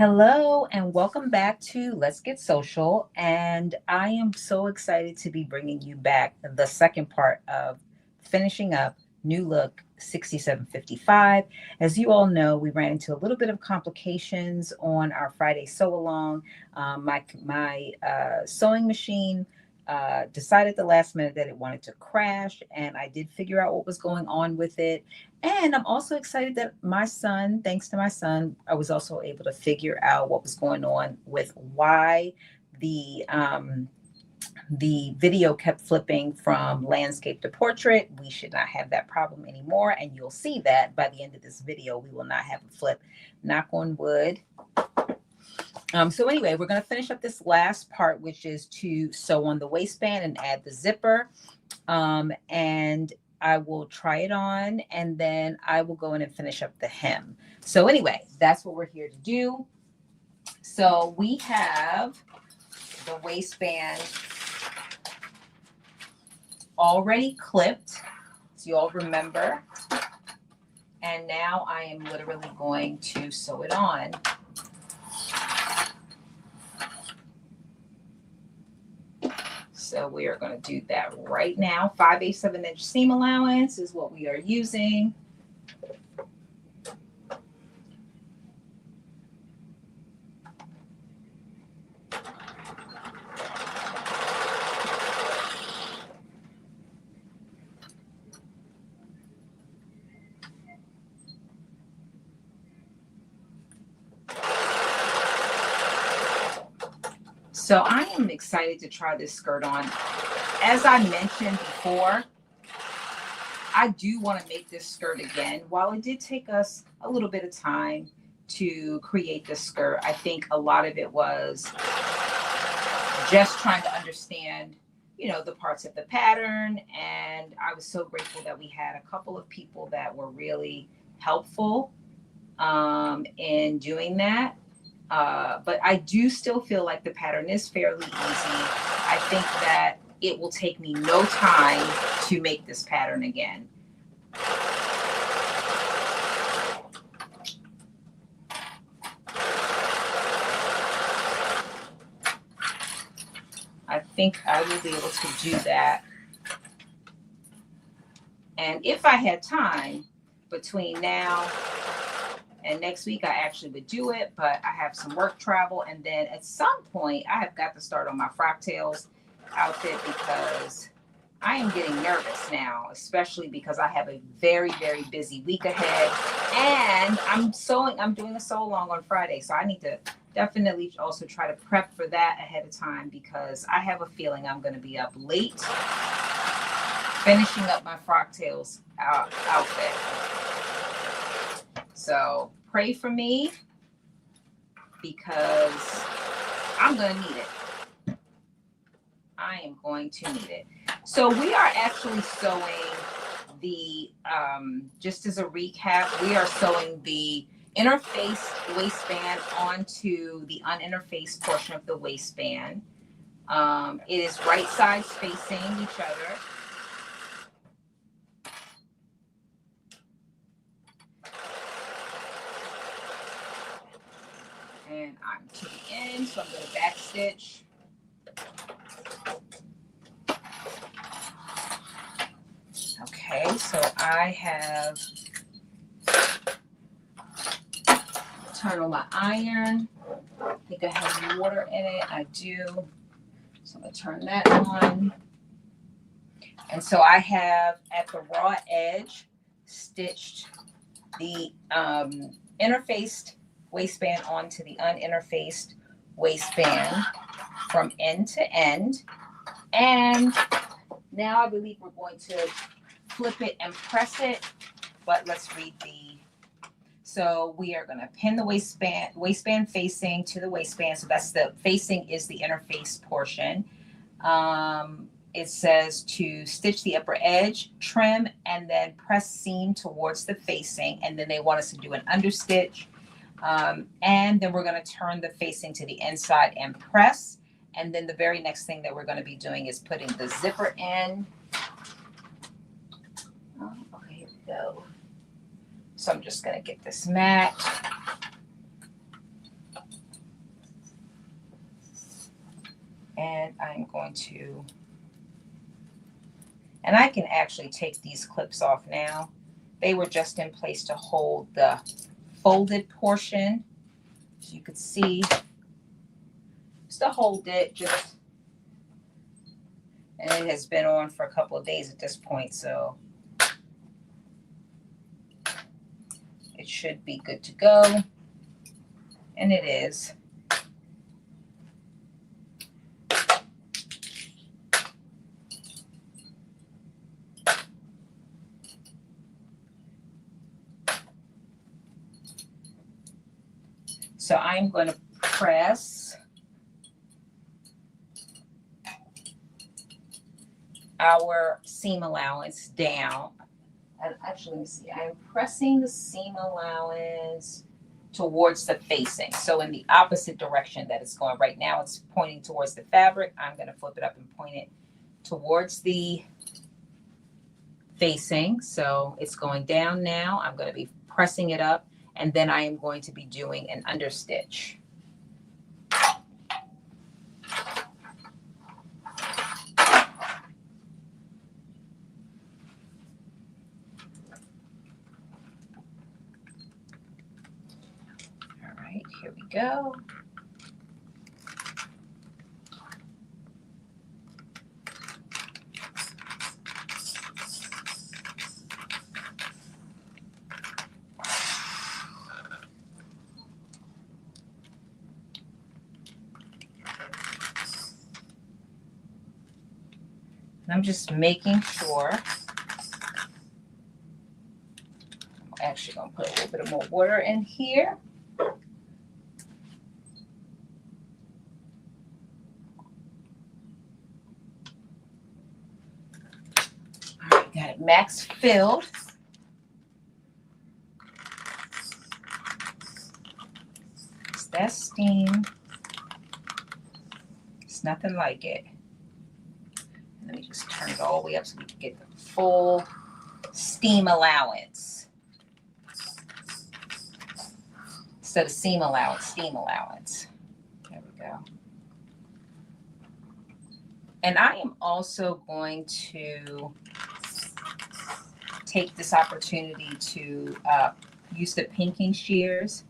Hello and welcome back to Let's Get Social. And I am so excited to be bringing you back the second part of finishing up New Look 6755. As you all know, we ran into a little bit of complications on our Friday sew along. My sewing machine decided the last minute that it wanted to crash, and I did figure out what was going on with it. And I'm also excited that my son, thanks to my son, I was also able to figure out what was going on with why the video kept flipping from landscape to portrait. We should not have that problem anymore, and you'll see that by the end of this video, we will not have a flip. Knock on wood. So anyway, we're going to finish up this last part, which is to sew on the waistband and add the zipper. And I will try it on, and then I will go in and finish up the hem. So anyway, that's what we're here to do. So we have the waistband already clipped, so you all remember. And now I am literally going to sew it on. So we are going to do that right now. 5/8 of an inch seam allowance is what we are using. So I am excited to try this skirt on. As I mentioned before, I do want to make this skirt again. While it did take us a little bit of time to create this skirt, I think a lot of it was just trying to understand, the parts of the pattern. And I was so grateful that we had a couple of people that were really helpful in doing that. But I do still feel like the pattern is fairly easy. I think that it will take me no time to make this pattern again. I think I will be able to do that. And if I had time between now and next week, I actually would do it, but I have some work travel. And then at some point, I have got to start on my frock tails outfit because I am getting nervous now, especially because I have a very, very busy week ahead. And I'm doing a sew along on Friday. So I need to definitely also try to prep for that ahead of time because I have a feeling I'm going to be up late finishing up my frock tails outfit. So pray for me because I'm going to need it. I am going to need it. So we are actually sewing the, just as a recap, we are sewing the interfaced waistband onto the uninterfaced portion of the waistband. It is right sides facing each other. And I'm to the end, so I'm going to back stitch. Okay, so I have turned on my iron. I think I have water in it. I do. So I'm going to turn that on. And so I have at the raw edge stitched the interfaced waistband onto the uninterfaced waistband from end to end. And now I believe we're going to flip it and press it, but let's read so we are going to pin the waistband facing to the waistband. So that's the facing is the interfaced portion. It says to stitch the upper edge, trim, and then press seam towards the facing. And then they want us to do an understitch. And then we're going to turn the facing to the inside and press. And then the very next thing that we're going to be doing is putting the zipper in. Okay, here we go. So I'm just going to get this mat. I'm going to, and I can actually take these clips off now. They were just in place to hold the folded portion. So you could see, just to hold it, just, and it has been on for a couple of days at this point, so it should be good to go. And it is. So I'm going to press our seam allowance down. And actually, let me see, I'm pressing the seam allowance towards the facing. So in the opposite direction that it's going. Right now it's pointing towards the fabric. I'm going to flip it up and point it towards the facing. So it's going down now. I'm going to be pressing it up, and then I am going to be doing an understitch. All right, here we go. And I'm just making sure. I'm actually going to put a little bit of more water in here. All right, got it max filled. It's that steam. It's nothing like it. Let me just turn it all the way up so we can get the full steam allowance. Instead of seam allowance, steam allowance. There we go. And I am also going to take this opportunity to use the pinking shears.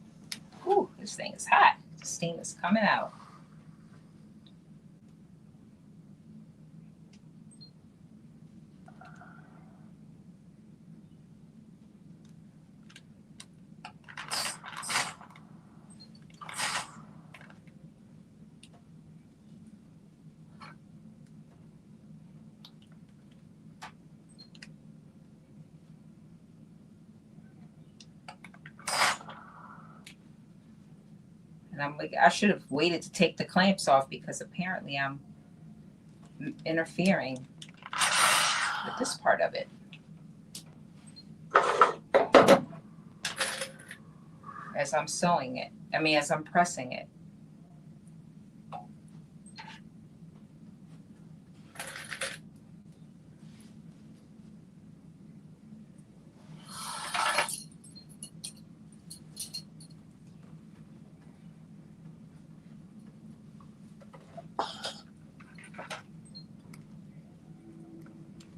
Ooh, this thing is hot. The steam is coming out. And I'm like, I should have waited to take the clamps off because apparently I'm interfering with this part of it. As I'm sewing it, as I'm pressing it.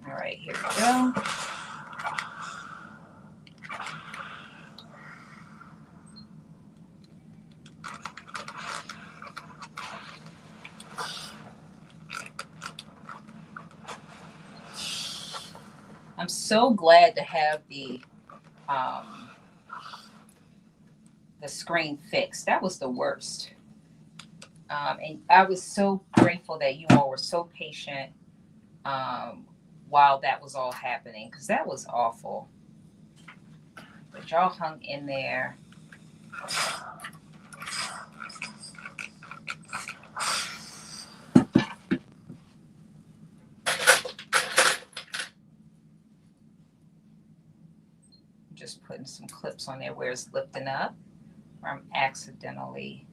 All right, here we go. I'm so glad to have the screen fixed. That was the worst. And I was so grateful that you all were so patient while that was all happening, because that was awful. But y'all hung in there. I'm just putting some clips on there where it's lifting up, where I'm accidentally.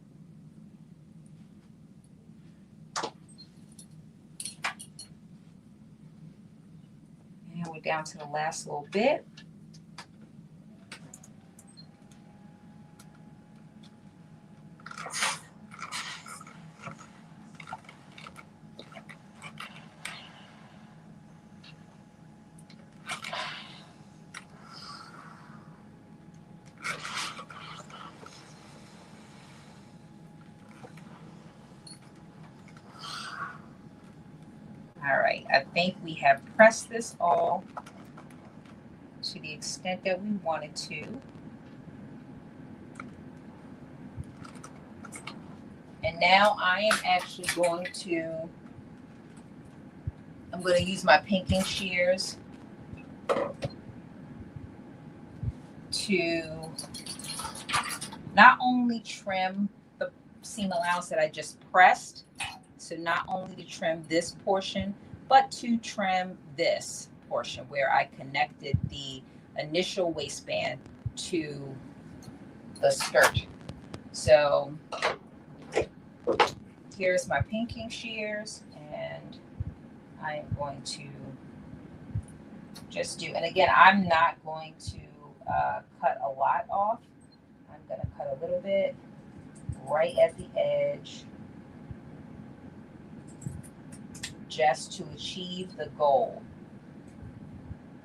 And we're down to the last little bit. I think we have pressed this all to the extent that we wanted to. And now I am actually going to, I'm going to use my pinking shears to not only trim the seam allowance that I just pressed, so not only to trim this portion, but to trim this portion where I connected the initial waistband to the skirt. So here's my pinking shears, and I am going to just do, and again, I'm not going to cut a lot off. I'm going to cut a little bit right at the edge just to achieve the goal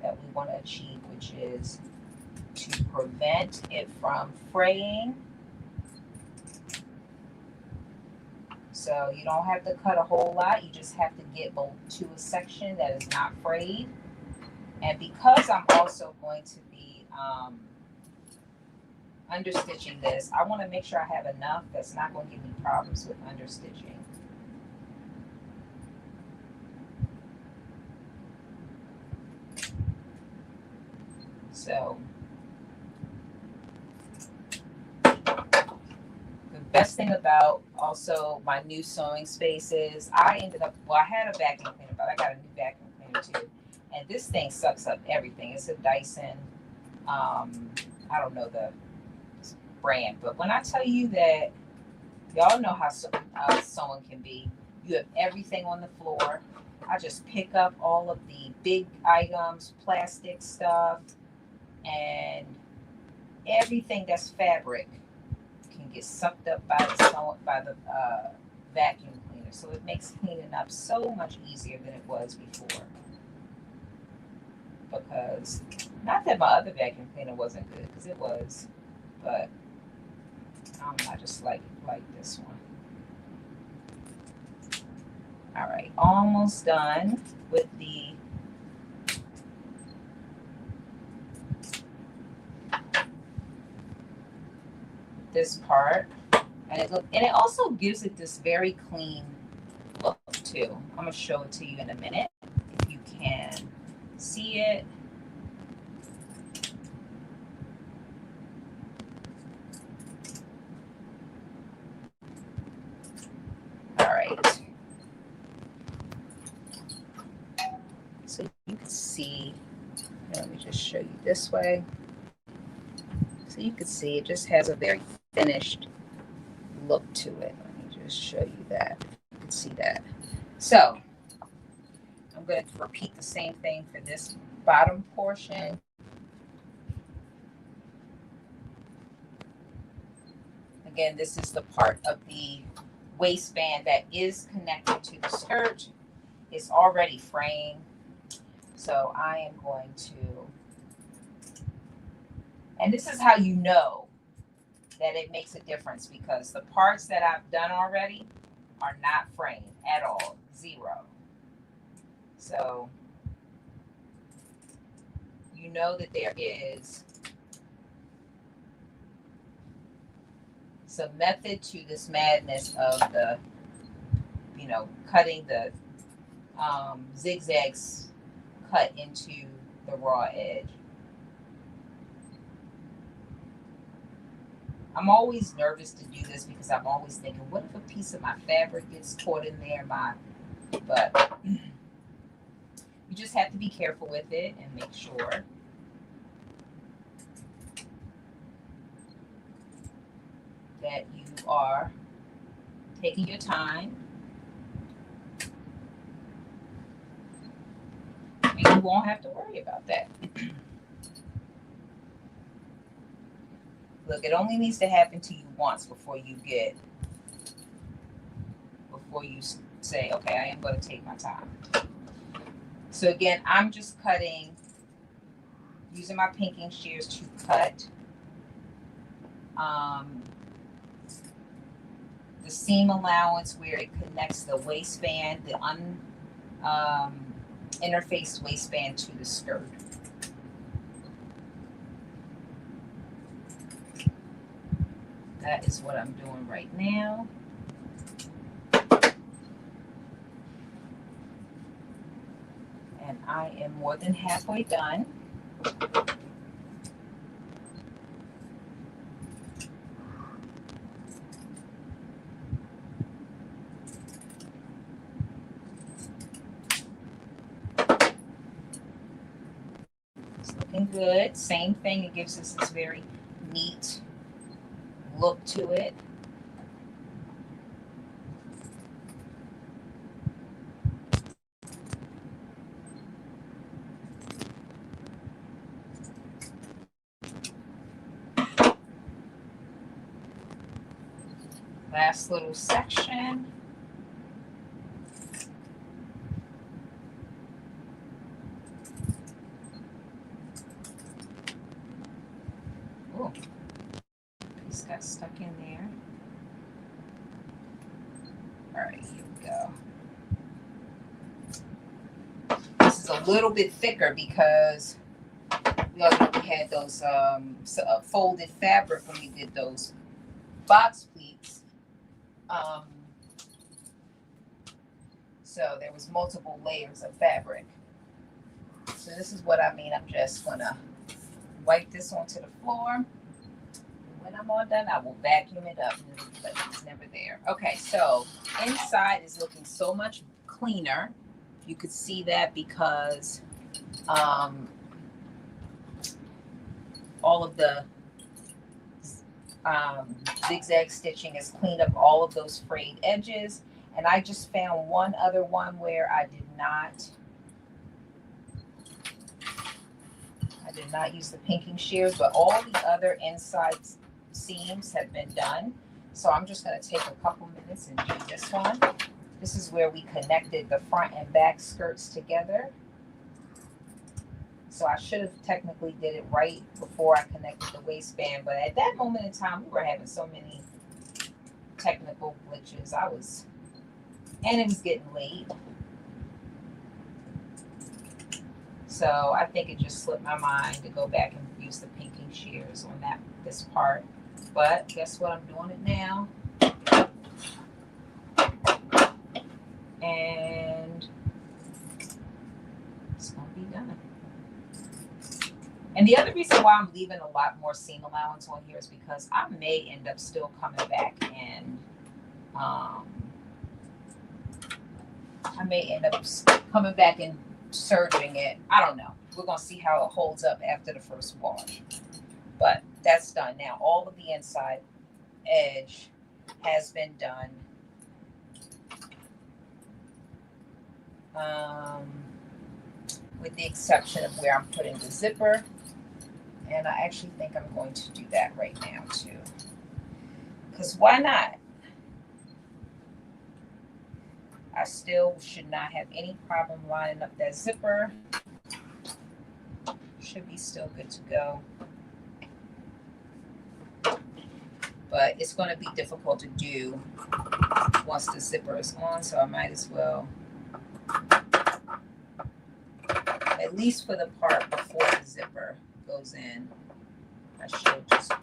that we want to achieve, which is to prevent it from fraying. So you don't have to cut a whole lot. You just have to get to a section that is not frayed. And because I'm also going to be understitching this, I want to make sure I have enough that's not going to give me problems with understitching. So the best thing about also my new sewing space is I ended up, well, I had a vacuum cleaner, but I got a new vacuum cleaner too. And this thing sucks up everything. It's a Dyson. I don't know the brand, but when I tell you that, y'all know how sewing can be. You have everything on the floor. I just pick up all of the big items, plastic stuff, and everything that's fabric can get sucked up by the vacuum cleaner. So it makes cleaning up so much easier than it was before. Because not that my other vacuum cleaner wasn't good, because it was, but I just like this one. All right, almost done with this part, and it also gives it this very clean look too. I'm gonna show it to you in a minute if you can see it. All right. So you can see, let me just show you this way. So you can see it just has a very finished look to it. Let me just show you that. You can see that. So I'm going to repeat the same thing for this bottom portion. Again, this is the part of the waistband that is connected to the skirt. It's already fraying. So I am going to, and this is how you know that it makes a difference, because the parts that I've done already are not fraying at all, zero. So you know that there is some method to this madness of the, cutting the zigzags cut into the raw edge. I'm always nervous to do this because I'm always thinking, what if a piece of my fabric gets caught in there? But you just have to be careful with it and make sure that you are taking your time. And you won't have to worry about that. Look, it only needs to happen to you once before you say, okay, I am going to take my time. So again, I'm just cutting, using my pinking shears to cut the seam allowance where it connects the waistband, interface waistband to the skirt. That is what I'm doing right now. And I am more than halfway done. It's looking good. Same thing, it gives us this very neat look to it. Last little section. Oh, piece got stuck in there. All right, here we go. This is a little bit thicker because we already had those folded fabric when we did those box pleats. So there was multiple layers of fabric. So this is what I mean. I'm just gonna wipe this onto the floor. When I'm all done, I will vacuum it up, but it's never there. Okay, so inside is looking so much cleaner. You could see that because all of the zigzag stitching has cleaned up all of those frayed edges. And I just found one other one where I did not use the pinking shears, but all the other inside seams have been done. So I'm just going to take a couple minutes and do this one. This is where we connected the front and back skirts together. So I should have technically did it right before I connected the waistband, but at that moment in time, we were having so many technical glitches. And it was getting late. So I think it just slipped my mind to go back and use the pinking shears on this part. But guess what? I'm doing it now. And it's going to be done. And the other reason why I'm leaving a lot more seam allowance on here is because I may end up still coming back and serging it. I don't know. We're going to see how it holds up after the first wash. But that's done. Now, all of the inside edge has been done. With the exception of where I'm putting the zipper. And I actually think I'm going to do that right now, too. Because why not? I still should not have any problem lining up that zipper. Should be still good to go. But it's going to be difficult to do once the zipper is on, so I might as well, at least for the part before the zipper goes in, I should just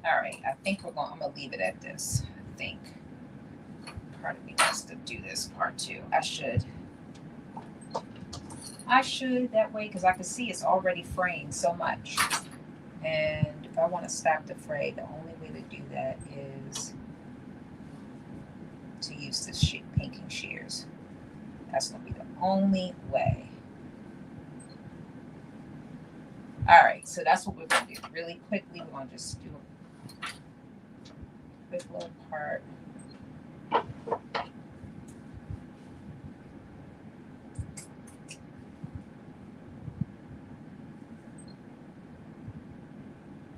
all right, I think I'm gonna leave it at this. I think part of me wants to do this part too. I should that way, because I can see it's already fraying so much. And if I want to stop the fray, the only way to do that is to use this pinking shears. That's gonna be the only way. All right, so that's what we're gonna do. Really quickly, we're gonna just do a quick little part.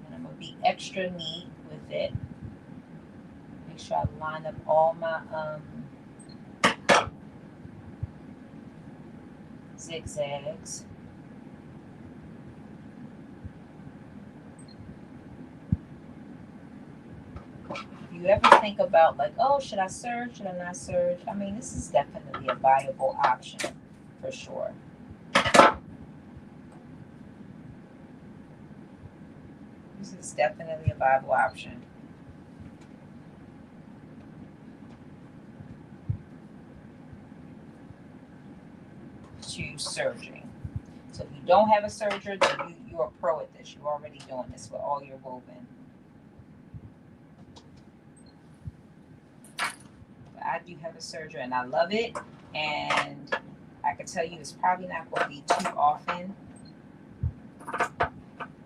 And I'm gonna be extra neat with it. Make sure I line up all my zigzags. If you ever think about like, oh, should I serge? Should I not serge? I mean, this is definitely a viable option for sure. This is definitely a viable option. To serging. So if you don't have a serger, then you're a pro at this. You're already doing this with all your woven. But I do have a serger and I love it. And I can tell you it's probably not going to be too often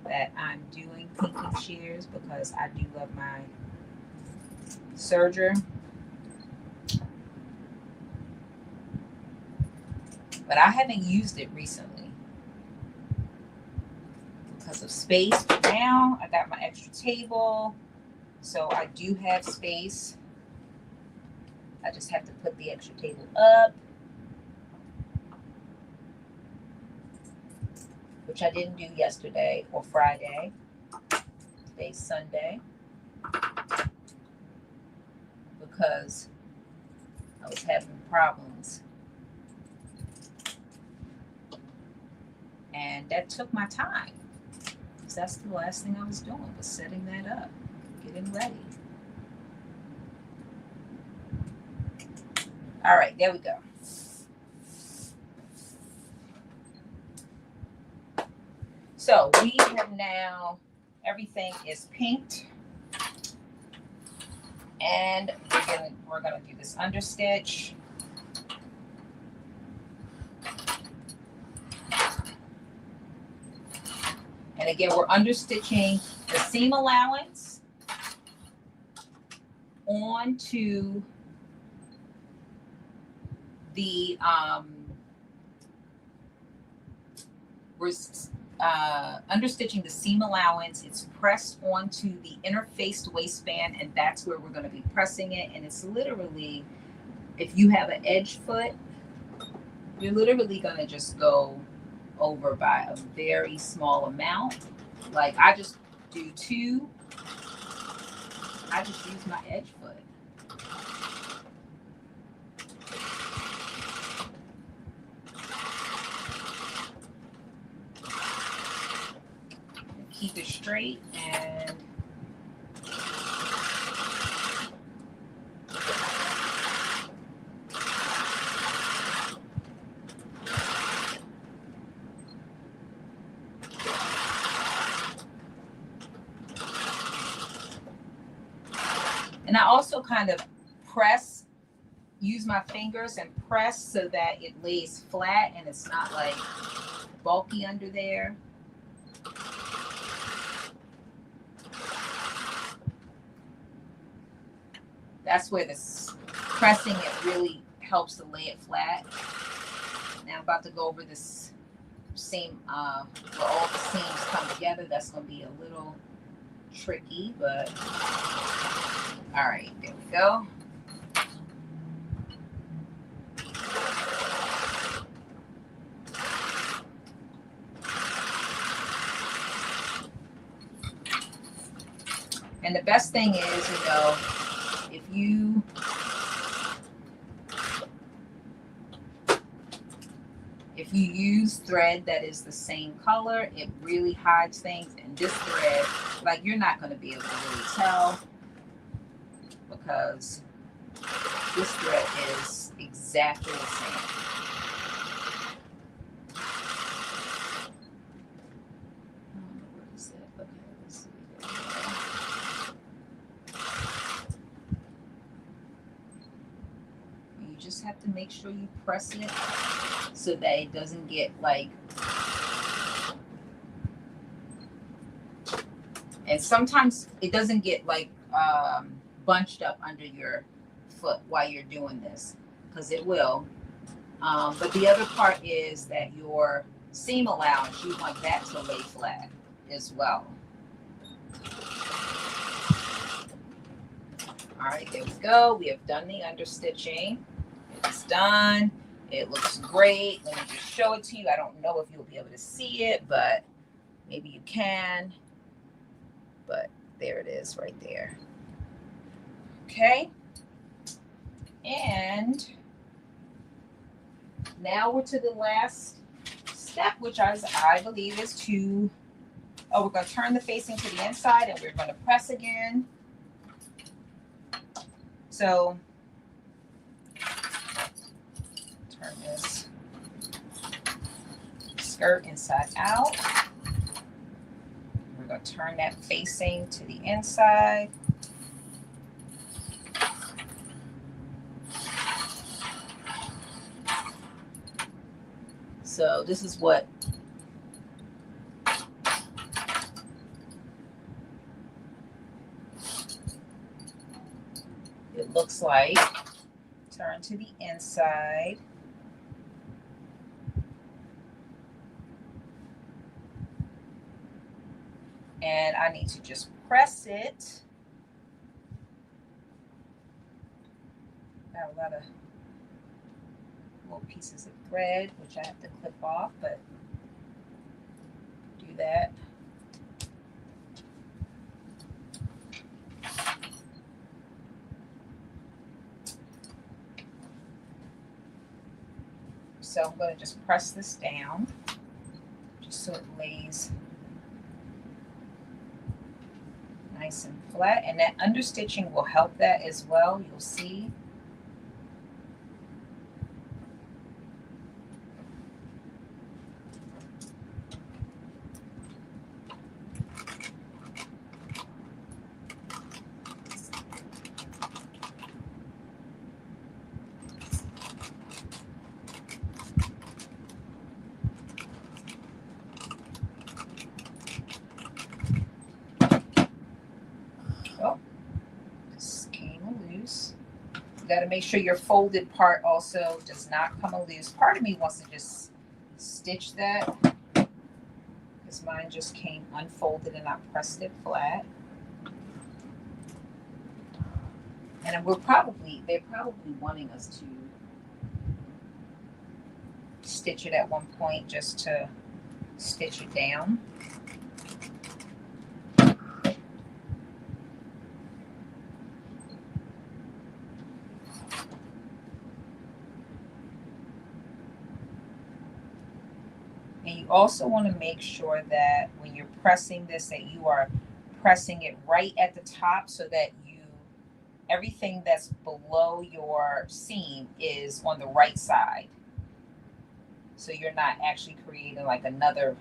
that I'm doing pinking shears because I do love my serger. But I haven't used it recently because of space. But now I got my extra table, so I do have space. I just have to put the extra table up, which I didn't do yesterday or Friday. Today's Sunday because I was having problems. And that took my time. Because that's the last thing I was doing, was setting that up, getting ready. All right, there we go. So we have now, everything is pinked. And we're gonna do this understitch. And again, we're understitching the seam allowance onto the we're understitching the seam allowance. It's pressed onto the interfaced waistband, and that's where we're going to be pressing it. And it's literally, if you have an edge foot, you're literally going to just go over by a very small amount. Like I just do 2. I just use my edge foot. Keep it straight and I also kind of press, use my fingers and press so that it lays flat and it's not like bulky under there. That's where this pressing it really helps to lay it flat. Now I'm about to go over this seam where all the seams come together. That's going to be a little tricky, but all right, there we go. And the best thing is, you know, if you use thread that is the same color, it really hides things. And this thread, like, you're not going to be able to really tell because this thread is exactly the same. Where is it? Okay, let's see. You just have to make sure you press it so that it doesn't get like, and sometimes it doesn't get like bunched up under your foot while you're doing this, because it will. But the other part is that your seam allowance, you want that to lay flat as well. All right, there we go. We have done the understitching. It's done. It looks great. Let me just show it to you. I don't know if you'll be able to see it, but maybe you can. But there it is right there. Okay. And now we're to the last step, which I believe is to, we're going to turn the facing to the inside and we're going to press again. So turn this skirt inside out. We're going to turn that facing to the inside. So this is what it looks like. Turn to the inside. And I need to just press it. Got a lot of little pieces of thread, which I have to clip off, but do that. So I'm going to just press this down just so it lays nice and flat, and that understitching will help that as well. You'll see. You got to make sure your folded part also does not come loose. Part of me wants to just stitch that because mine just came unfolded and I pressed it flat. And they're probably wanting us to stitch it at one point just to stitch it down. And you also want to make sure that when you're pressing this, that you are pressing it right at the top so that everything that's below your seam is on the right side. So you're not actually creating like another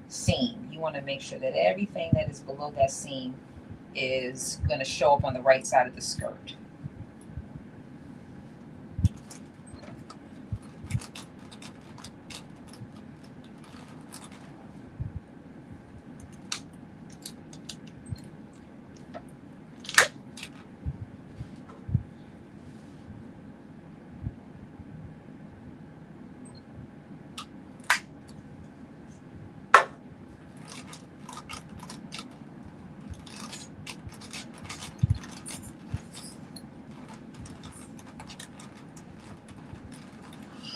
seam. You want to make sure that everything that is below that seam is going to show up on the right side of the skirt.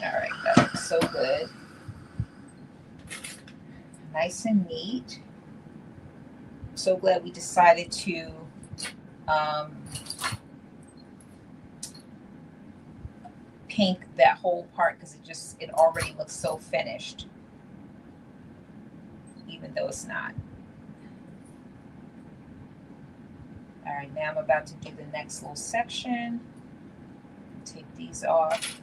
All right, that looks so good. Nice and neat. So glad we decided to pink that whole part because it already looks so finished, even though it's not. All right, now I'm about to do the next little section. Take these off.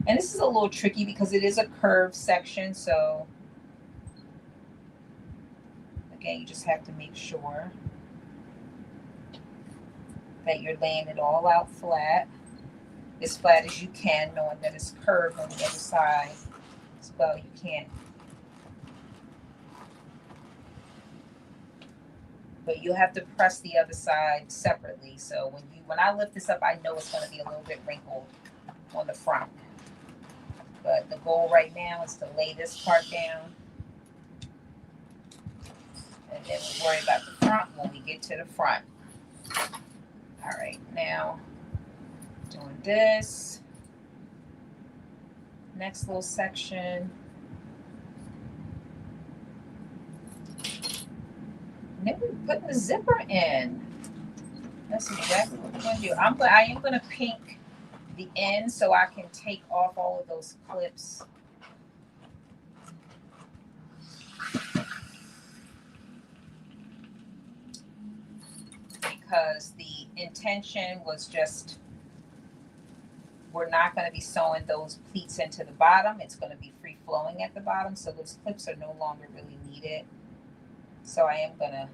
And this is a little tricky because it is a curved section, so again, you just have to make sure that you're laying it all out flat, as flat as you can, knowing that it's curved on the other side as well. You can't, but you'll have to press the other side separately. So when I lift this up, I know it's going to be a little bit wrinkled on the front. But the goal right now is to lay this part down. And then we'll worry about the front when we get to the front. All right, now Doing this. Next little section. And then we're putting the zipper in. That's exactly what we're going to do. I am going to pink the end so I can take off all of those clips. Because the intention was just, we're not going to be sewing those pleats into the bottom. It's going to be free flowing at the bottom. So those clips are no longer really needed. So I am going to,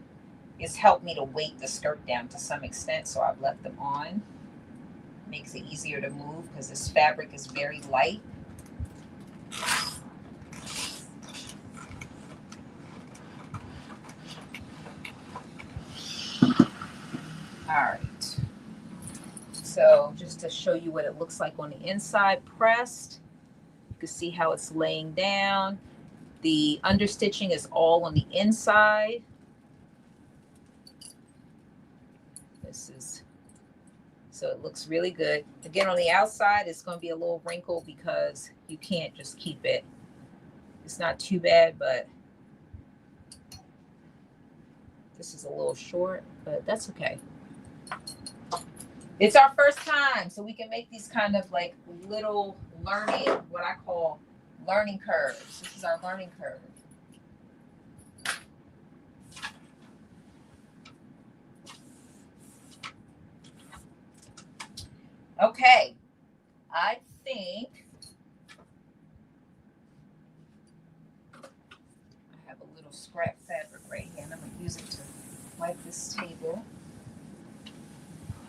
it's helped me to weight the skirt down to some extent. So I've left them on. Makes it easier to move because this fabric is very light. All right. So just to show you what it looks like on the inside pressed, you can see how it's laying down. The understitching is all on the inside. This is, so it looks really good. Again, on the outside, it's going to be a little wrinkle because you can't just keep it. It's not too bad, but this is a little short, but that's okay. It's our first time, so we can make these kind of like little learning, what I call learning curves. This is our learning curve. Okay, I think I have a little scrap fabric right here, and I'm going to use it to wipe this table.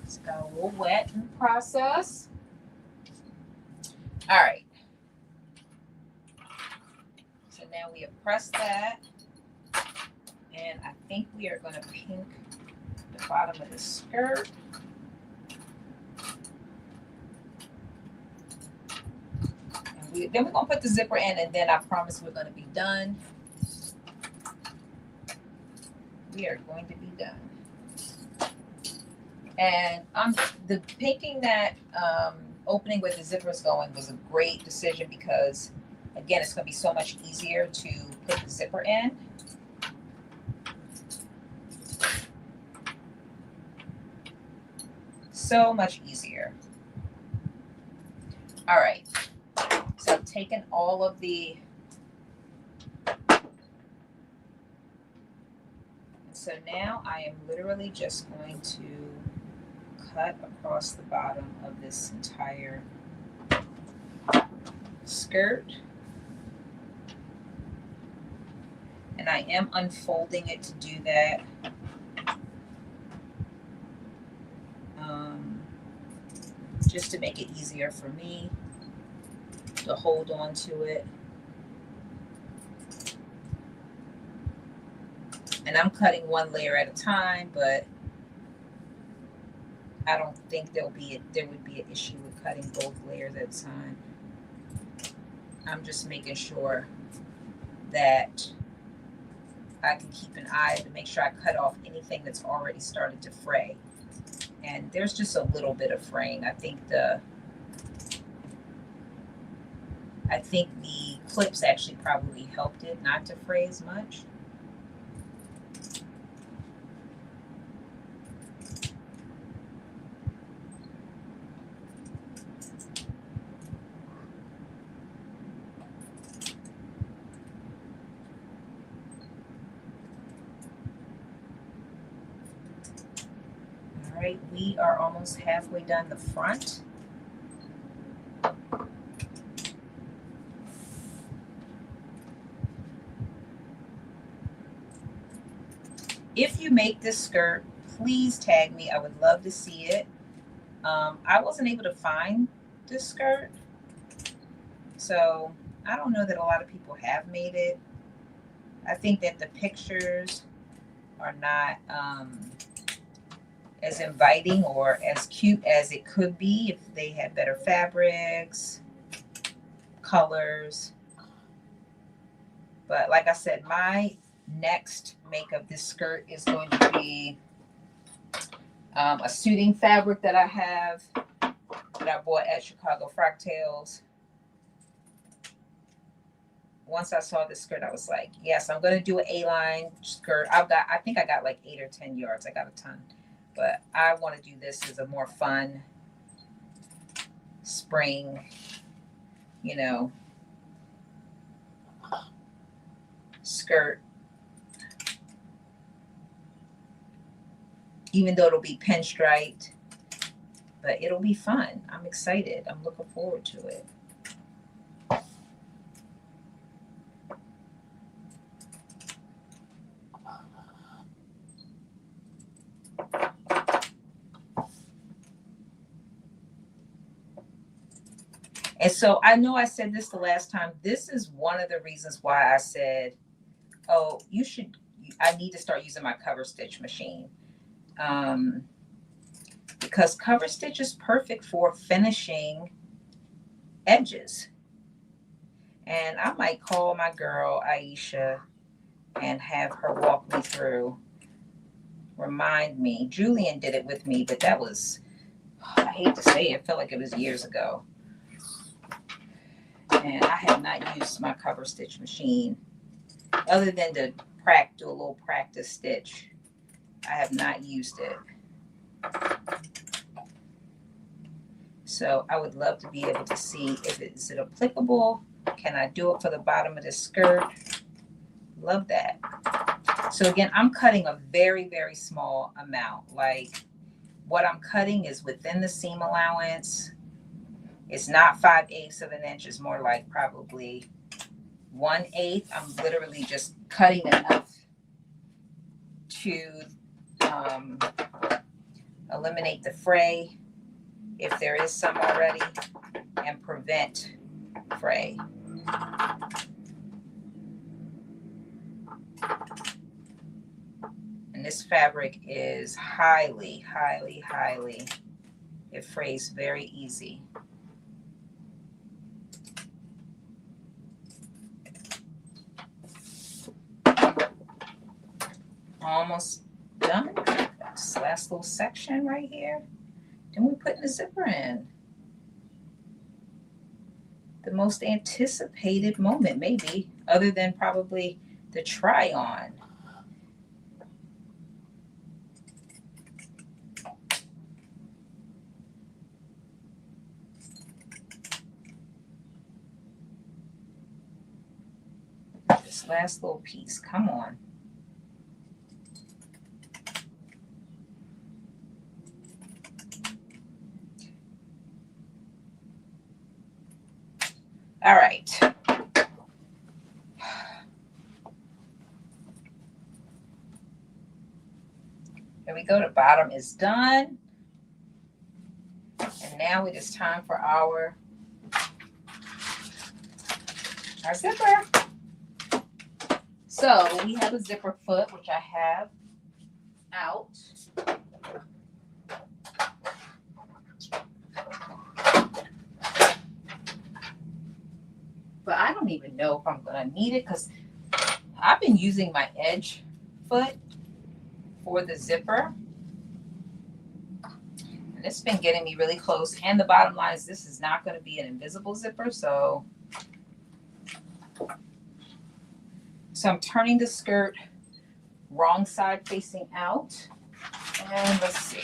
It's got a little wet in the process. All right. So now we have pressed that. And I think we are going to pink the bottom of the skirt. And then we're going to put the zipper in, and then I promise we're going to be done. We are going to be done. And the pinking that opening with the zippers going was a great decision because, again, it's going to be so much easier to put the zipper in. So much easier. All right. So I've taken all of the, so now I am literally just going to cut across the bottom of this entire skirt. And I am unfolding it to do that. Just to make it easier for me to hold on to it. And I'm cutting one layer at a time, but I don't think there would be an issue with cutting both layers at a time. I'm just making sure that I can keep an eye to make sure I cut off anything that's already started to fray. And there's just a little bit of fraying. I think the clips actually probably helped it not to fray as much. All right, we are almost halfway done the front. If you make this skirt, please tag me. I would love to see it. I wasn't able to find this skirt, so I don't know that a lot of people have made it. I think that the pictures are not as inviting or as cute as it could be if they had better fabrics, colors. But like I said, my next make of this skirt is going to be a suiting fabric that I have that that I bought at Chicago Fractals. Once I saw this skirt, I was like, yes, I'm gonna do an A-line skirt. I think I got like 8 or 10 yards. I got a ton, but I want to do this as a more fun spring, you know, skirt. Even though it'll be pinstriped, but it'll be fun. I'm excited. I'm looking forward to it. And so I know I said this the last time. This is one of the reasons why I said, oh, I need to start using my cover stitch machine. Because cover stitch is perfect for finishing edges. And I might call my girl Aisha and have her walk me through, remind me. Julian did it with me, but that was, I hate to say it, felt like it was years ago. And I have not used my cover stitch machine other than to do a little practice stitch. I have not used it. So I would love to be able to see if is it applicable. Can I do it for the bottom of the skirt? Love that. So again, I'm cutting a very, very small amount. Like what I'm cutting is within the seam allowance. It's not 5/8 of an inch. It's more like probably 1/8. I'm literally just cutting enough to eliminate the fray, if there is some already, and prevent fray. And this fabric is highly, highly, highly, it frays very easy. Almost done. This last little section right here. Then we're putting the zipper in. The most anticipated moment, maybe, other than probably the try on. This last little piece, come on. All right. Here we go. The bottom is done. And now it is time for our zipper. So we have a zipper foot, which I have out. But I don't even know if I'm going to need it because I've been using my edge foot for the zipper. And it's been getting me really close. And the bottom line is this is not going to be an invisible zipper. So I'm turning the skirt wrong side facing out. And let's see.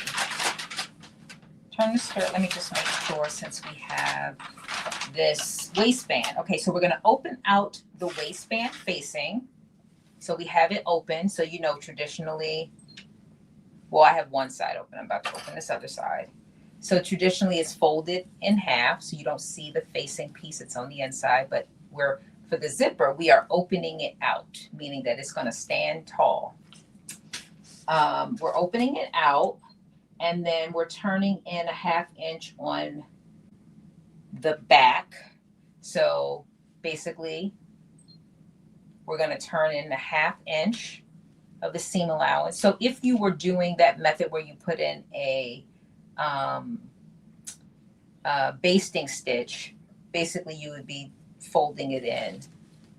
Turn the skirt. Let me just make sure since we have this waistband. Okay, so we're going to open out the waistband facing. So we have it open. So, you know, traditionally, well, I have one side open. I'm about to open this other side. So traditionally it's folded in half. So you don't see the facing piece. It's on the inside. But for the zipper, we are opening it out, meaning that it's going to stand tall. We're opening it out. And then we're turning in a 1/2 inch on the back. So basically, we're going to turn in a 1/2 inch of the seam allowance. So if you were doing that method where you put in a basting stitch, basically you would be folding it in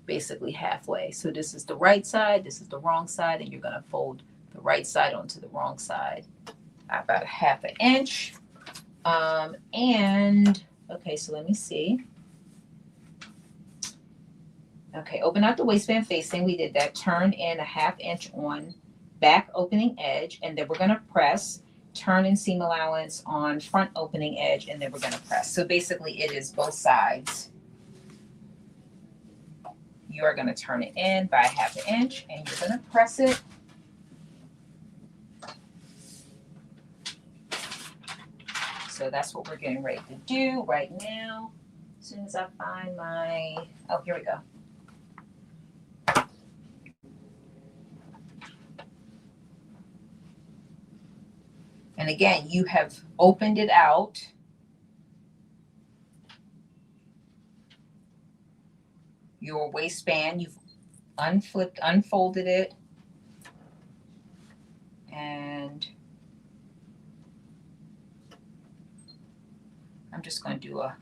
basically halfway. So this is the right side, this is the wrong side, and you're going to fold the right side onto the wrong side. About a 1/2 inch And okay, so let me see. Okay, open out the waistband facing. We did that. Turn in a 1/2 inch on back opening edge, and then we're going to press. Turn in seam allowance on front opening edge, and then we're going to press. So basically it is both sides. You are going to turn it in by 1/2 inch, and you're going to press it. So that's what we're getting ready to do right now. As soon as I find my, oh, here we go. And again, you have opened it out. Your waistband, you've unfolded it. And I'm just going to do a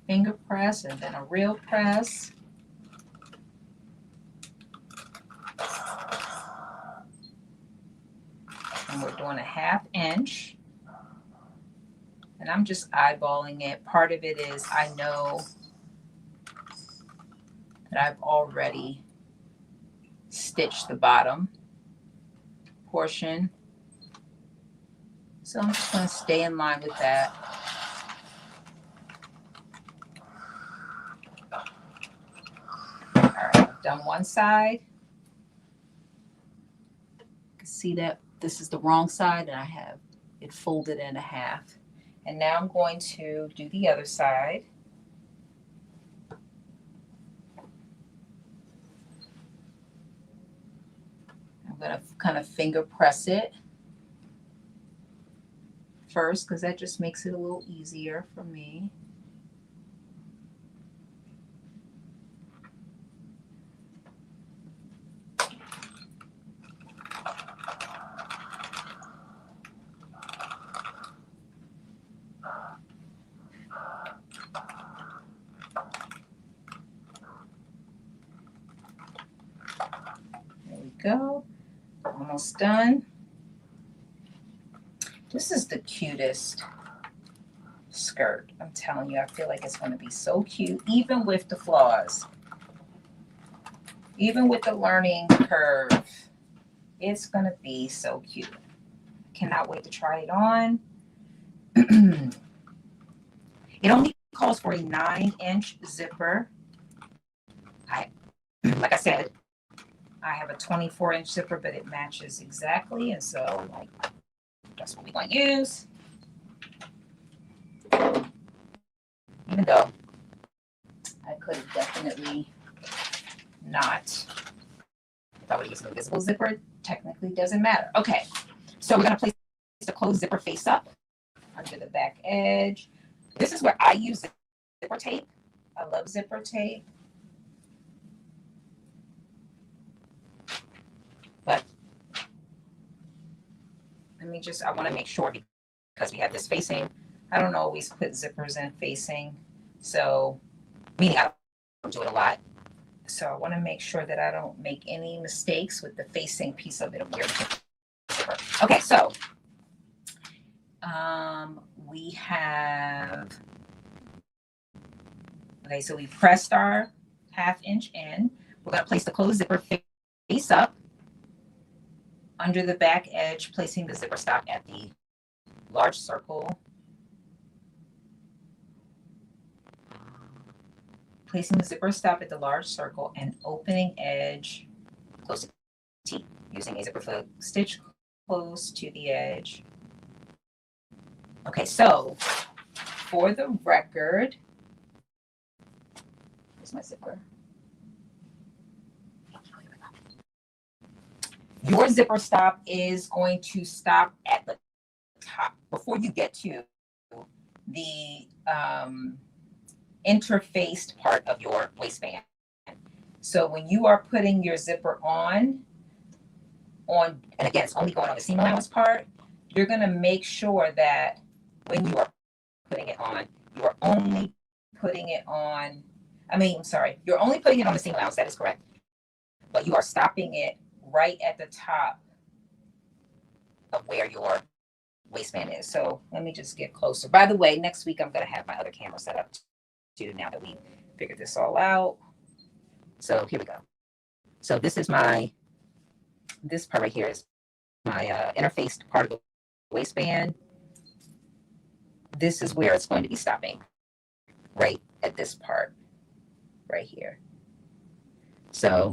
finger press and then a real press. And we're doing a 1/2 inch. And I'm just eyeballing it. Part of it is I know that I've already stitched the bottom portion. So I'm just going to stay in line with that. All right, I've done one side. You can see that this is the wrong side and I have it folded in a 1/2. And now I'm going to do the other side. I'm going to kind of finger press it first because that just makes it a little easier for me. There we go. Almost done. This is the cutest skirt. I'm telling you, I feel like it's going to be so cute, even with the flaws. Even with the learning curve, it's going to be so cute. Cannot wait to try it on. It only calls for a 9-inch zipper. Like I said, I have a 24-inch zipper, but it matches exactly, and so like that's what we're going to use. Even though I could have definitely not. If I would use an invisible zipper, technically doesn't matter. Okay, so we're going to place the closed zipper face up under the back edge. This is where I use zipper tape. I love zipper tape. But let me just, I want to make sure because we have this facing. I don't always put zippers in facing. So, meaning I don't do it a lot. So I want to make sure that I don't make any mistakes with the facing piece of it. Okay, so we have, okay, so we pressed our 1/2 inch in. We're going to place the closed zipper face up under the back edge, placing the zipper stop at the large circle. Placing the zipper stop at the large circle and opening edge close to T, using a zipper foot stitch close to the edge. Okay, so for the record, here's my zipper. Your zipper stop is going to stop at the top before you get to the interfaced part of your waistband. So when you are putting your zipper on, and again, it's only going on the seam allowance part, you're going to make sure that when you are putting it on, you're only putting it on, you're only putting it on the seam allowance, that is correct. but you are stopping it right at the top of where your waistband is. So let me just get closer. By the way, next week I'm going to have my other camera set up too, now that we figured this all out. So here we go. So this part right here is my interfaced part of the waistband. This is where it's going to be stopping, right at this part right here. So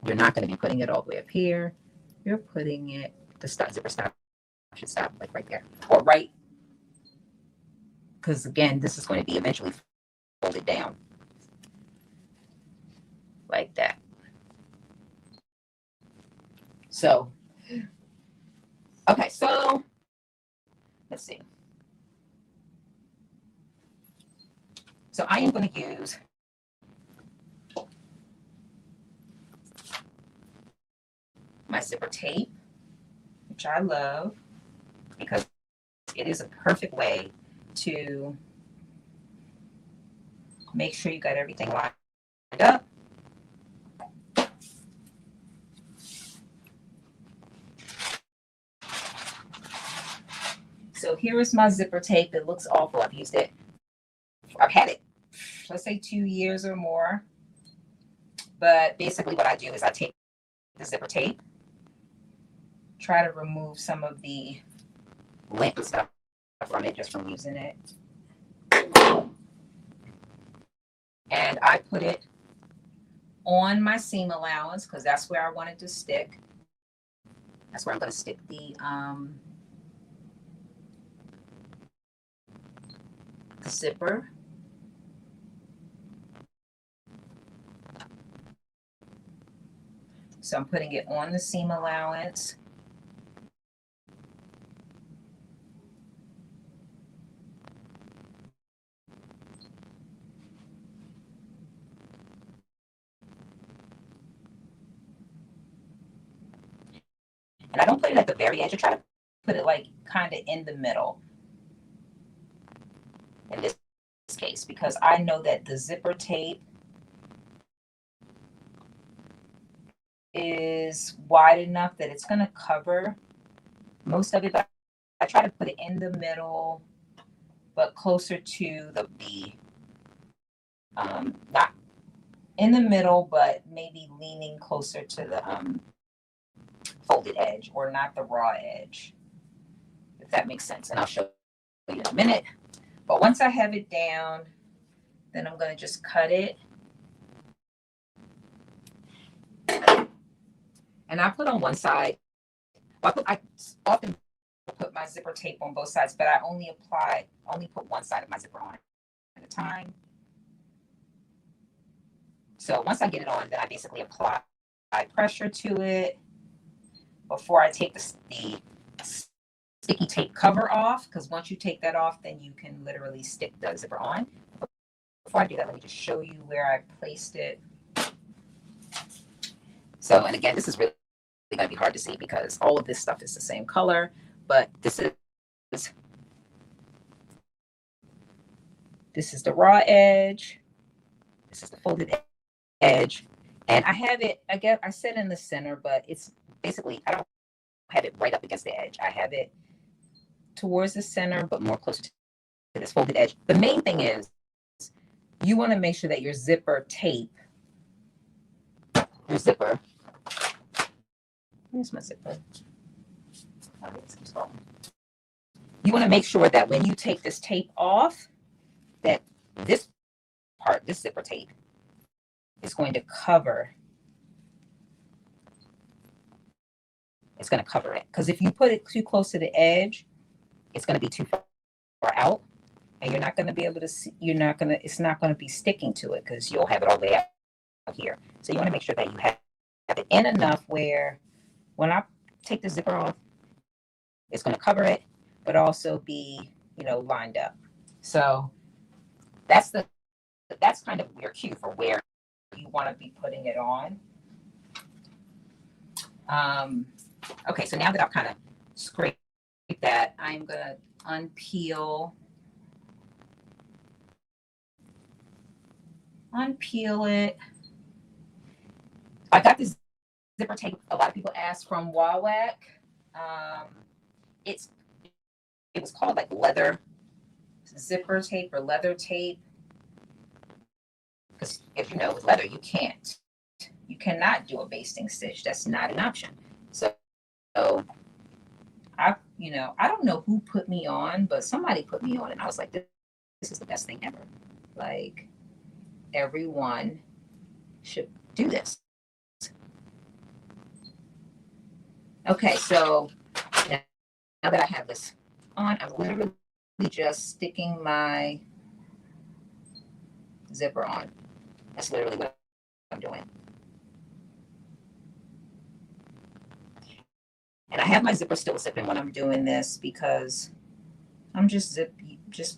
you're not going to be putting it all the way up here. You're putting it, the zipper stop should stop like right there, or right, because again, this is going to be eventually folded down like that. So, okay, so let's see. So I am going to use my zipper tape, which I love because it is a perfect way to make sure you got everything lined up. So here is my zipper tape. It looks awful. I've used it. I've had it, let's say 2 years or more. But basically what I do is I take the zipper tape, try to remove some of the lint stuff from it just from using it. And I put it on my seam allowance because that's where I want it to stick. That's where I'm going to stick the zipper. So I'm putting it on the seam allowance. And I don't put it at the very edge. I try to put it like kind of in the middle in this case, because I know that the zipper tape is wide enough that it's going to cover most of it. But I try to put it in the middle, but closer to the not in the middle, but maybe leaning closer to the folded edge, or not the raw edge, if that makes sense. And I'll show you in a minute. But once I have it down, then I'm going to just cut it. And I put on one side. I often put my zipper tape on both sides, but I only put one side of my zipper on at a time. So once I get it on, then I basically apply pressure to it before I take the sticky tape cover off, because once you take that off, then you can literally stick the zipper on. Before I do that, let me just show you where I placed it. So, and again, this is really going to be hard to see because all of this stuff is the same color, but this is the raw edge. This is the folded edge. And I have it, I said in the center, but it's basically, I don't have it right up against the edge. I have it towards the center, but more closer to this folded edge. The main thing is you want to make sure that your zipper tape, where's my zipper? You want to make sure that when you take this tape off, that this part, this zipper tape, is going to cover. It's going to cover it. Because if you put it too close to the edge, it's going to be too far out. And you're not going to be able to see, it's not going to be sticking to it because you'll have it all the way out here. So you want to make sure that you have it in enough where when I take the zipper off, it's going to cover it, but also be, lined up. So that's kind of your cue for where you want to be putting it on. Okay, so now that I've kind of scraped that, I'm going to unpeel it. I got this zipper tape a lot of people ask from Wawak. It's it was called like leather zipper tape or leather tape, because if you know with leather you cannot do a basting stitch. That's not an option. So I don't know who put me on, but somebody put me on, and I was like, this is the best thing ever. Like, everyone should do this. Okay, so now that I have this on, I'm literally just sticking my zipper on. That's literally what I'm doing. And I have my zipper still zipping when I'm doing this because I'm just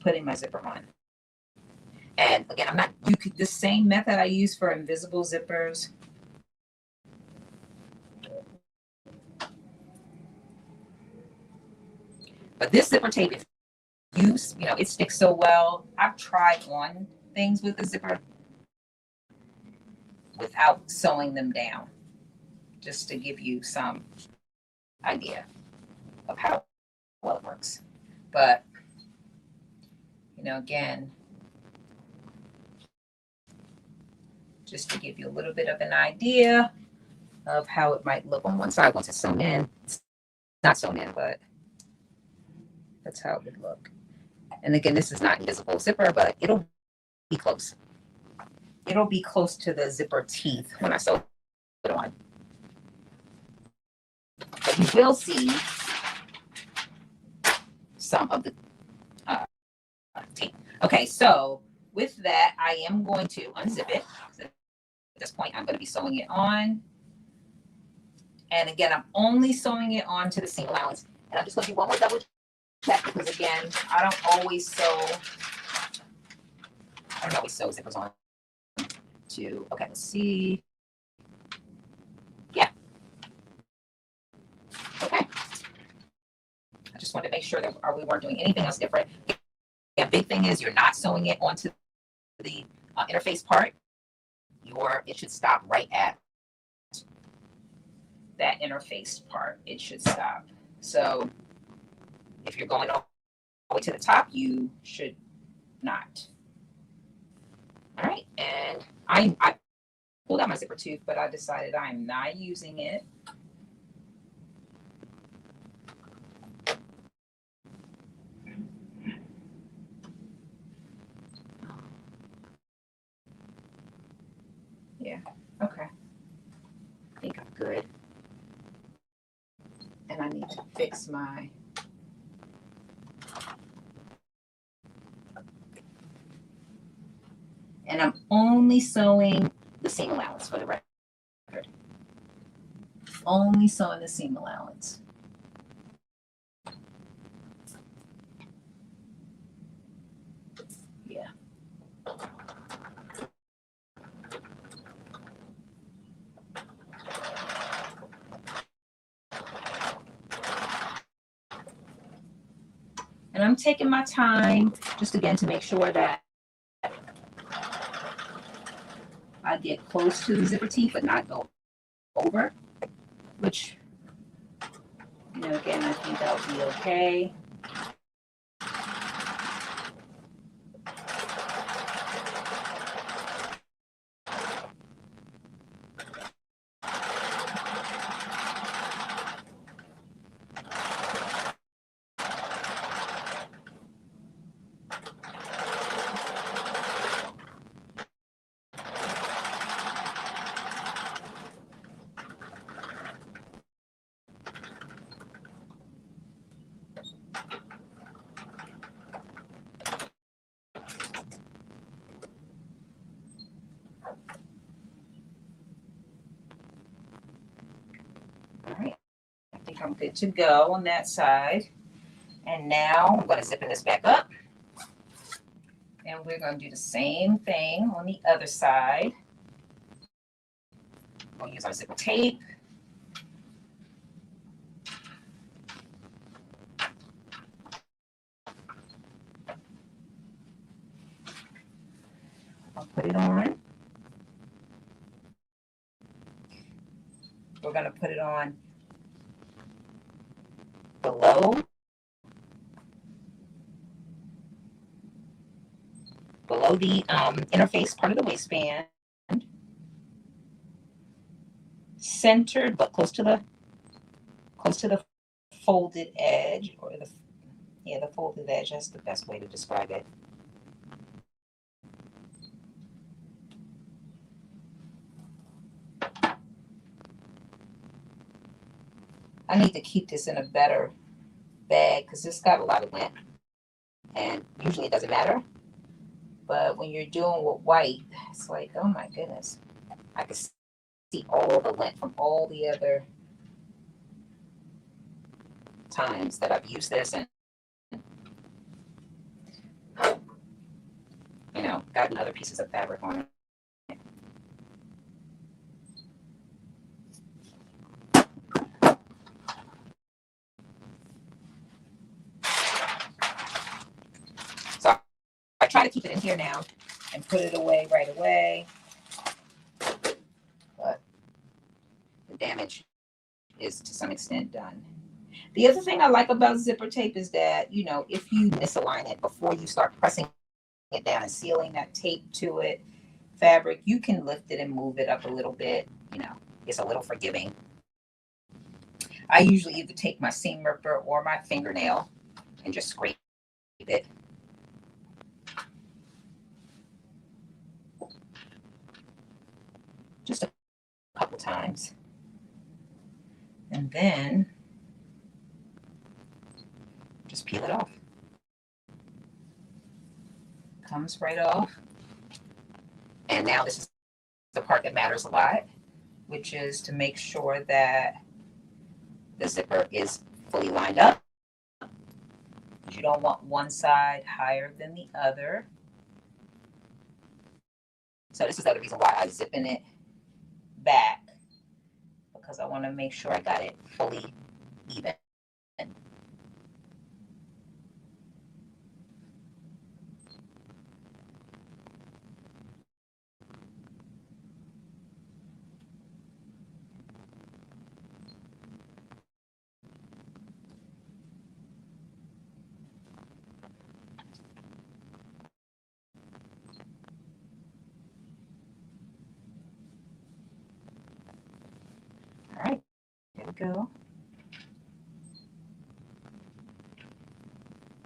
putting my zipper on. And again, the same method I use for invisible zippers. But this zipper tape, if it sticks so well. I've tried on things with the zipper without sewing them down, just to give you some idea of how well it works. But, again, just to give you a little bit of an idea of how it might look on one side once it's sewn in. It's not sewn in, but that's how it would look. And again, this is not invisible zipper, but it'll be close. It'll be close to the zipper teeth when I sew it on. But you will see some of the tape. Okay, so with that, I am going to unzip it. At this point, I'm going to be sewing it on. And again, I'm only sewing it on to the seam allowance. And I'm just going to do one more double check because, again, I don't always sew zippers on to, okay, let's see. Yeah. Okay. I just wanted to make sure that we weren't doing anything else different. Yeah, big thing is you're not sewing it onto the interface part. It should stop right at that interface part. It should stop. So if you're going all the way to the top, you should not. All right, and I pulled out my zipper tooth, but I decided I'm not using it. Yeah, okay. I think I'm good. And I need to fix my and I'm only sewing the seam allowance for the record. Only sewing the seam allowance. Yeah. And I'm taking my time just again to make sure that I get close to the zipper teeth but not go over, which, again, I think that'll be okay. All right, I think I'm good to go on that side. And now I'm going to zip this back up. And we're going to do the same thing on the other side. We'll use our zipper tape. I'll put it on. going to put it on below the interface part of the waistband, centered but close to the folded edge, or the folded edge. That's the best way to describe it. I need to keep this in a better bag because this got a lot of lint, and usually it doesn't matter. But when you're doing with white, it's like, oh my goodness, I can see all the lint from all the other times that I've used this, and gotten other pieces of fabric on it. So I try to keep it in here now and put it away right away, but the damage is to some extent done. The other thing I like about zipper tape is that, if you misalign it before you start pressing it down and sealing that tape to it, fabric, you can lift it and move it up a little bit. It's a little forgiving. I usually either take my seam ripper or my fingernail and just scrape it. Just a couple times. And then just peel it off. Comes right off. And now this is the part that matters a lot, which is to make sure that the zipper is fully lined up. You don't want one side higher than the other. So this is the other reason why I zip in it back, because I want to make sure I got it fully even. All right, there we go.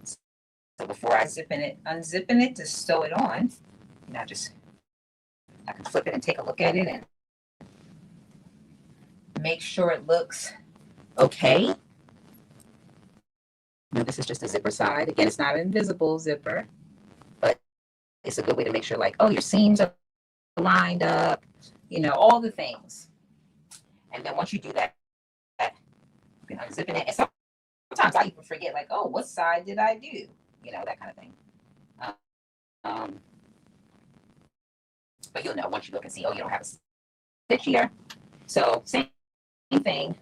So before I unzipping it to sew it on, I can flip it and take a look at it and make sure it looks okay. Now this is just a zipper side. Again, it's not an invisible zipper, but it's a good way to make sure, like, oh, your seams are lined up, all the things. And then once you do that, you can unzip it. And sometimes I even forget, like, oh, what side did I do? That kind of thing. But you'll know once you look and see, oh, you don't have a stitch here. So same thing.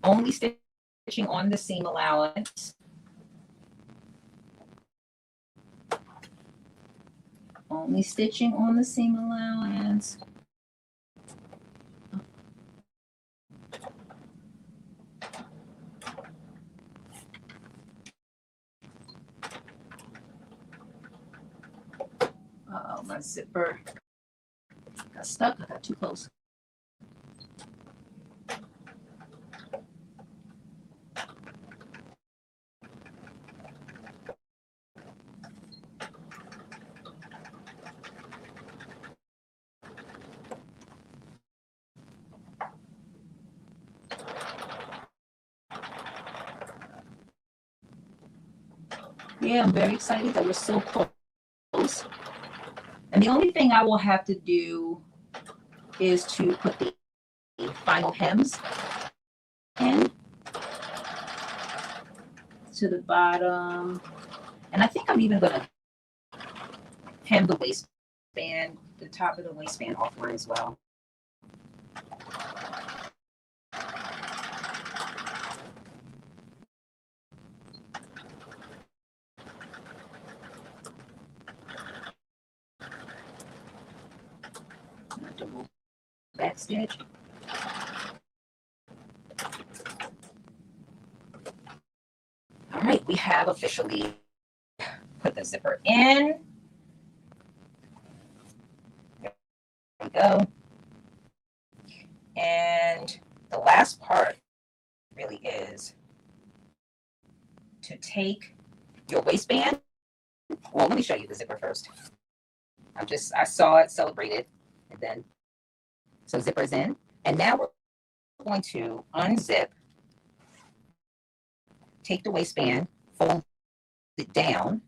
Only stitching on the seam allowance. Only stitching on the seam allowance. Uh-oh, my zipper got stuck. I got too close. Yeah, I'm very excited that we're so close. And the only thing I will have to do is to put the final hems in to the bottom. And I think I'm even going to hem the waistband, the top of the waistband offline as well. back stitch. All right, we have officially put the zipper in. There we go. And the last part really is to take your waistband. Well, let me show you the zipper first. I saw it, celebrated, and then, so zipper's in. And now we're going to unzip, take the waistband, fold it down,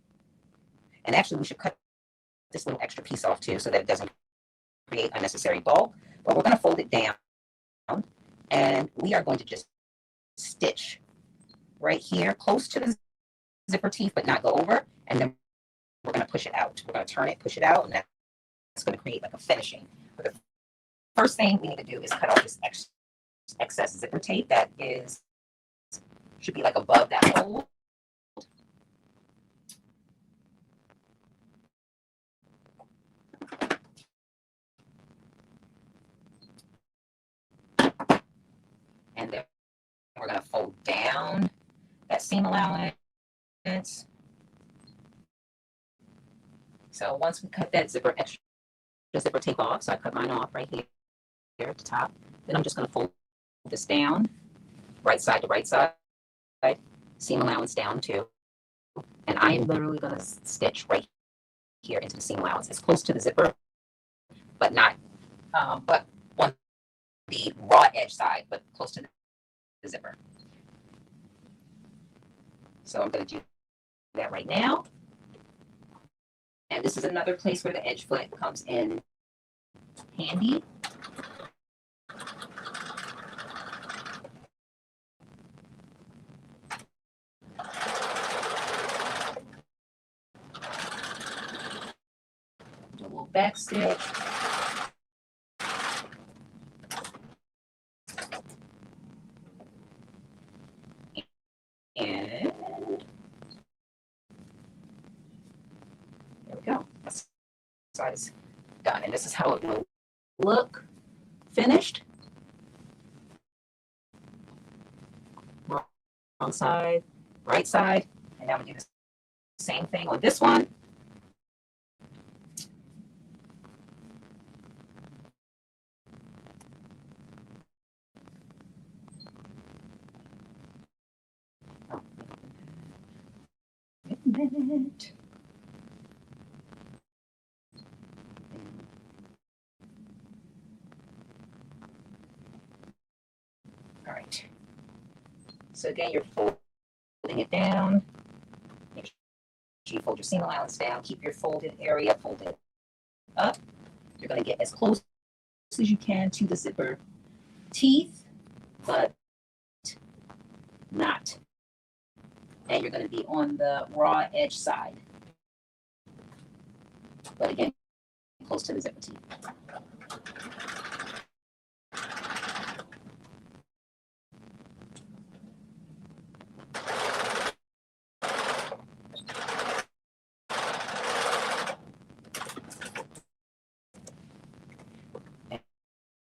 and actually we should cut this little extra piece off too so that it doesn't create unnecessary bulk. But we're going to fold it down, and we are going to just stitch right here close to the zipper teeth but not go over, and then we're going to push it out. We're going to turn it, push it out, and that's going to create like a finishing. But the first thing we need to do is cut off this excess zipper tape that should be like above that hole. And then we're going to fold down that seam allowance. So once we cut that extra zipper tape off, so I cut mine off right here at the top, then I'm just going to fold this down, right side to right side, seam allowance down too. And I am literally going to stitch right here into the seam allowance as close to the zipper, but not, but on the raw edge side, but close to the zipper. So I'm going to do that right now. And this is another place where the edge foot comes in handy. Do a little back stitch. And there we go. This side is done. And this is how it will look finished. Wrong side, right side. And now we do the same thing on this one. Minute. All right. So again, you're folding it down. Make sure you fold your seam allowance down. Keep your folded area folded up. You're going to get as close as you can to the zipper teeth, but not. And you're going to be on the raw edge side. But again, close to the zipper teeth.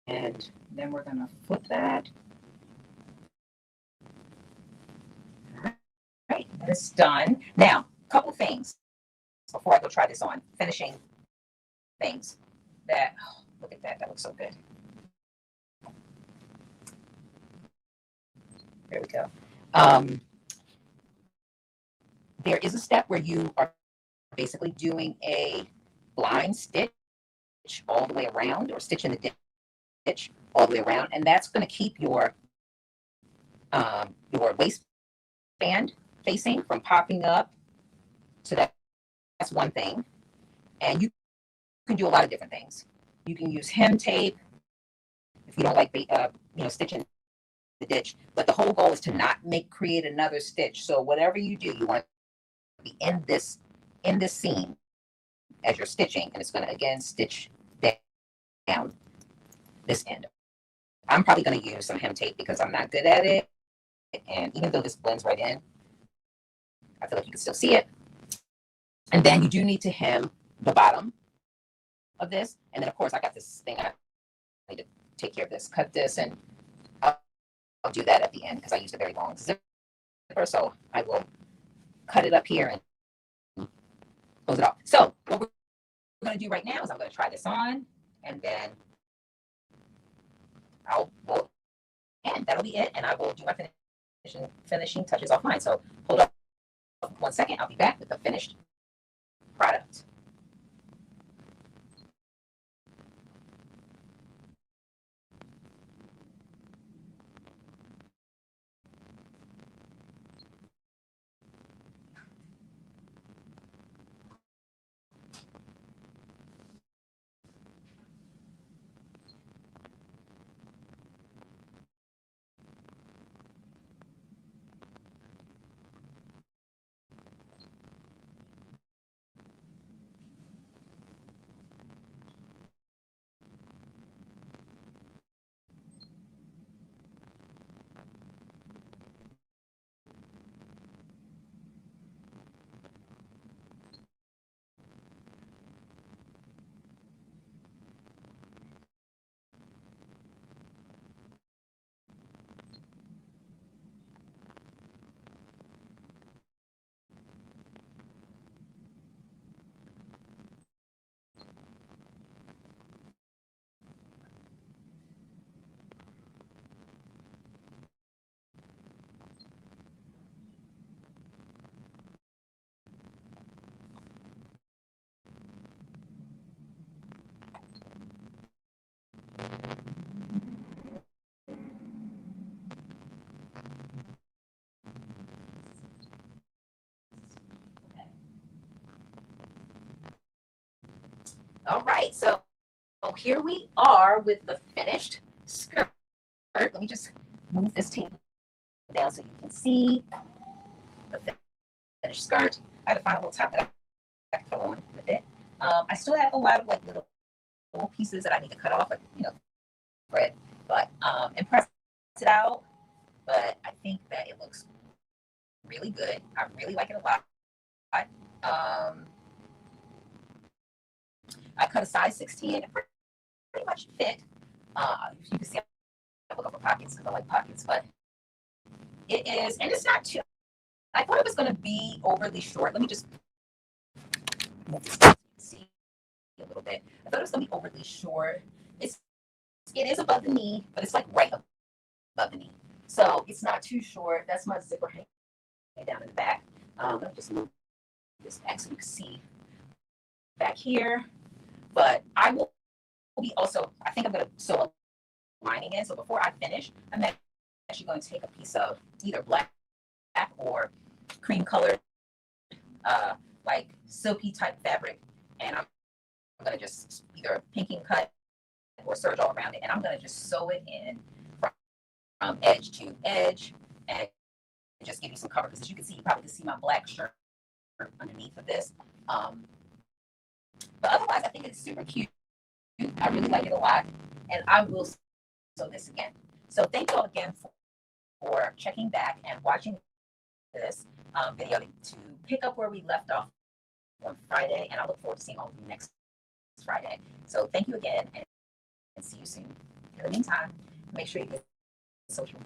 And then we're going to flip that. All right, that's done. Now, a couple things before I go try this on. Finishing things that, oh, look at that, that looks so good. There we go. There is a step where you are basically doing a blind stitch all the way around, or stitch in the stitch all the way around, and that's going to keep your waistband facing from popping up. So that's one thing. And you can do a lot of different things. You can use hem tape if you don't like stitching the ditch. But the whole goal is to not create another stitch. So whatever you do, you want to be in this seam as you're stitching, and it's going to again stitch down this end. I'm probably going to use some hem tape because I'm not good at it. And even though this blends right in, I feel like you can still see it. And then you do need to hem the bottom of this. And then, of course, I got this thing I need to take care of this, cut this, and I'll do that at the end because I used a very long zipper. So I will cut it up here and close it off. So what we're going to do right now is I'm going to try this on, and then and that'll be it. And I will do my finishing touches offline. So hold up 1 second. I'll be back with the finished product. All right, so here we are with the finished skirt. Let me just move this table down so you can see the finished skirt. I had to find a little top that I can put on with it. I still have a lot of like little pieces that I need to cut off, like, thread, but and press it out. But I think that it looks really good. I really like it a lot. I cut a size 16 and it pretty much fit. You can see I look up for pockets because I like pockets, but it is, and it's not too. I thought it was going to be overly short. Let me just move this so you can see a little bit. I thought it was going to be overly short. It is above the knee, but it's like right above the knee, so it's not too short. That's my zipper hanging down in the back. Let me just move this back so you can see back here. But I will be also, I think I'm going to sew a lining in. So before I finish, I'm actually going to take a piece of either black or cream colored, like silky type fabric, and I'm going to just either pinking cut or serge all around it, and I'm going to just sew it in from edge to edge and just give you some cover, because as you can see, you probably can see my black shirt underneath of this. But otherwise, I think it's super cute. I really like it a lot, and I will sew this again. So thank you all again for checking back and watching this video to pick up where we left off on Friday, and I look forward to seeing all of you next Friday. So thank you again, and see you soon. In the meantime, make sure you get social.